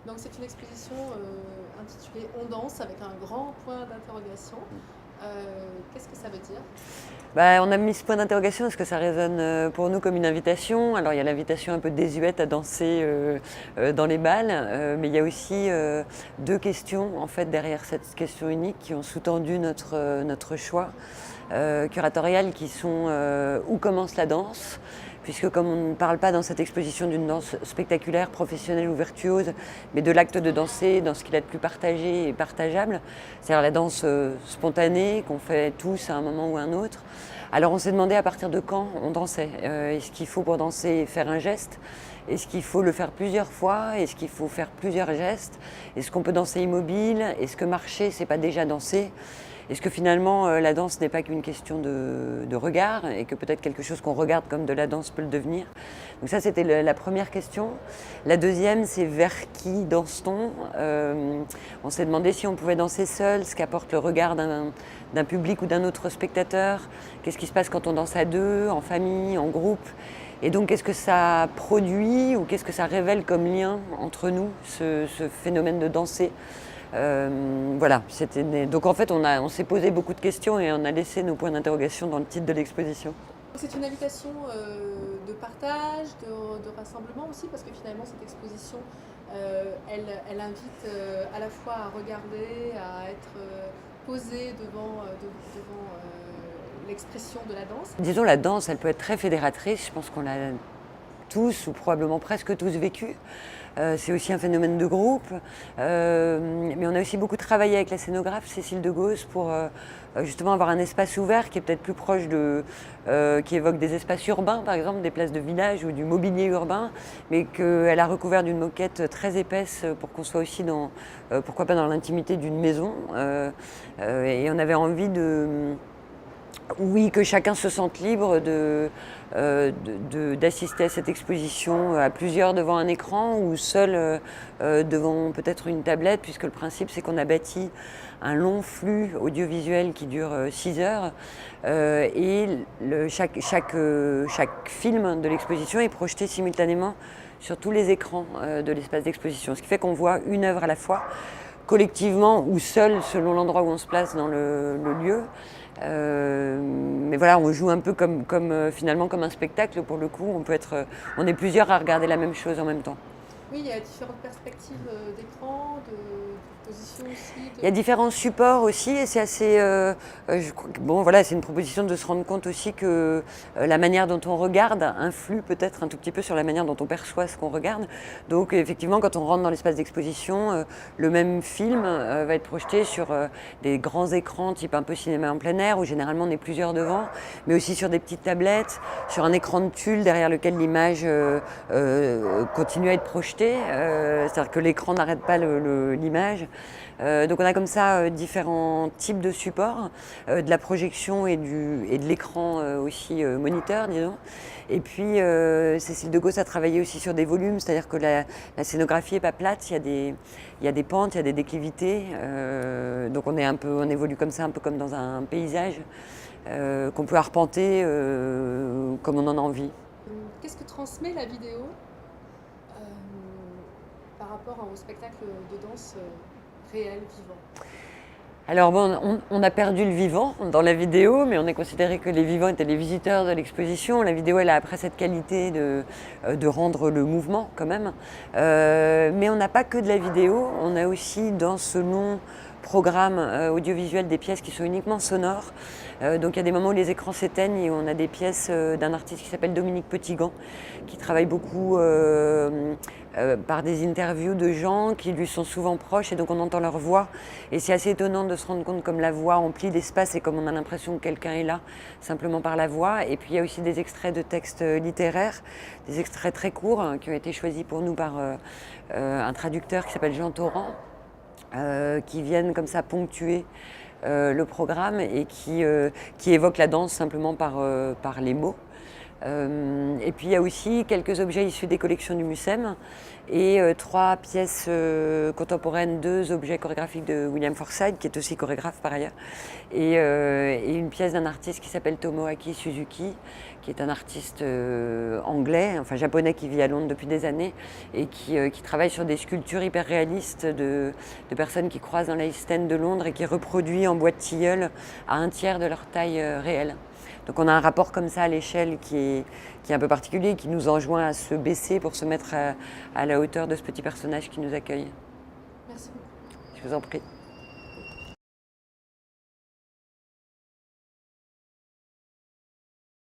Donc c'est une exposition intitulée On danse avec un grand point d'interrogation. Qu'est-ce que ça veut dire? Bah, on a mis ce point d'interrogation parce que ça résonne pour nous comme une invitation. Alors il y a l'invitation un peu désuète à danser dans les bals, mais il y a aussi deux questions en fait derrière cette question unique qui ont sous-tendu notre choix curatorial, qui sont où commence la danse, puisque comme on ne parle pas dans cette exposition d'une danse spectaculaire, professionnelle ou virtuose, mais de l'acte de danser dans ce qu'il a de plus partagé et partageable, c'est-à-dire la danse spontanée qu'on fait tous à un moment ou à un autre. Alors on s'est demandé à partir de quand on dansait. Est-ce qu'il faut pour danser faire un geste? Est-ce qu'il faut le faire plusieurs fois? Est-ce qu'il faut faire plusieurs gestes? Est-ce qu'on peut danser immobile? Est-ce que marcher, c'est pas déjà danser? Est-ce que finalement la danse n'est pas qu'une question de regard et que peut-être quelque chose qu'on regarde comme de la danse peut le devenir? Donc ça c'était la première question. La deuxième, c'est vers qui danse-t-on? On s'est demandé si on pouvait danser seul, ce qu'apporte le regard d'un public ou d'un autre spectateur. Qu'est-ce qui se passe quand on danse à deux, en famille, en groupe? Et donc qu'est-ce que ça produit ou qu'est-ce que ça révèle comme lien entre nous, ce phénomène de danser? Voilà, donc en fait on s'est posé beaucoup de questions et on a laissé nos points d'interrogation dans le titre de l'exposition. C'est une invitation de partage, de rassemblement aussi, parce que finalement cette exposition, elle invite à la fois à regarder, à être posé devant l'expression de la danse. Disons, la danse, elle peut être très fédératrice, je pense qu'on l'a tous ou probablement presque tous vécu. C'est aussi un phénomène de groupe, mais on a aussi beaucoup travaillé avec la scénographe Cécile de Gauss pour justement avoir un espace ouvert qui est peut-être plus proche qui évoque des espaces urbains, par exemple des places de village ou du mobilier urbain, mais qu'elle a recouvert d'une moquette très épaisse pour qu'on soit aussi pourquoi pas dans l'intimité d'une maison. Et on avait envie oui, que chacun se sente libre d'assister à cette exposition à plusieurs devant un écran ou seul devant peut-être une tablette, puisque le principe c'est qu'on a bâti un long flux audiovisuel qui dure 6 heures et chaque film de l'exposition est projeté simultanément sur tous les écrans de l'espace d'exposition, ce qui fait qu'on voit une œuvre à la fois, collectivement ou seul selon l'endroit où on se place dans le lieu. Mais voilà, on joue un peu finalement comme un spectacle pour le coup. On est plusieurs à regarder la même chose en même temps. Oui, il y a différentes perspectives d'écran, de position aussi. Il y a différents supports aussi et c'est assez. Bon, voilà, c'est une proposition de se rendre compte aussi que la manière dont on regarde influe peut-être un tout petit peu sur la manière dont on perçoit ce qu'on regarde. Donc, effectivement, quand on rentre dans l'espace d'exposition, le même film va être projeté sur des grands écrans type un peu cinéma en plein air où généralement on est plusieurs devant, mais aussi sur des petites tablettes, sur un écran de tulle derrière lequel l'image continue à être projetée. C'est-à-dire que l'écran n'arrête pas l'image. Donc on a comme ça différents types de supports, de la projection et de l'écran aussi moniteur, disons. Et puis Cécile de Gauss a travaillé aussi sur des volumes, c'est-à-dire que la scénographie n'est pas plate, il y a des pentes, il y a des déclivités. Donc on évolue comme ça, un peu comme dans un paysage qu'on peut arpenter comme on en a envie. Qu'est-ce que transmet la vidéo par rapport au spectacle de danse réel, vivant? Alors bon, on a perdu le vivant dans la vidéo, mais on a considéré que les vivants étaient les visiteurs de l'exposition. La vidéo, elle a après cette qualité de rendre le mouvement quand même. Mais on n'a pas que de la vidéo, on a aussi dans ce long programme audiovisuel des pièces qui sont uniquement sonores. Donc il y a des moments où les écrans s'éteignent et on a des pièces d'un artiste qui s'appelle Dominique Petitgand, qui travaille beaucoup par des interviews de gens qui lui sont souvent proches et donc on entend leur voix. Et c'est assez étonnant de se rendre compte comme la voix emplit l'espace et comme on a l'impression que quelqu'un est là simplement par la voix. Et puis il y a aussi des extraits de textes littéraires, des extraits très courts qui ont été choisis pour nous par un traducteur qui s'appelle Jean Torrent, qui viennent comme ça ponctuer le programme et qui évoquent la danse simplement par les mots. Et puis il y a aussi quelques objets issus des collections du MUSEM et 3 pièces contemporaines, 2 objets chorégraphiques de William Forsythe, qui est aussi chorégraphe par ailleurs, et une pièce d'un artiste qui s'appelle Tomoaki Suzuki, qui est un artiste anglais, enfin japonais, qui vit à Londres depuis des années et qui travaille sur des sculptures hyper réalistes de personnes qui croisent dans la East End de Londres et qui reproduit en bois de tilleul à 1/3 de leur taille réelle. Donc on a un rapport comme ça à l'échelle qui est un peu particulier, qui nous enjoint à se baisser pour se mettre à la hauteur de ce petit personnage qui nous accueille. Merci beaucoup. Je vous en prie.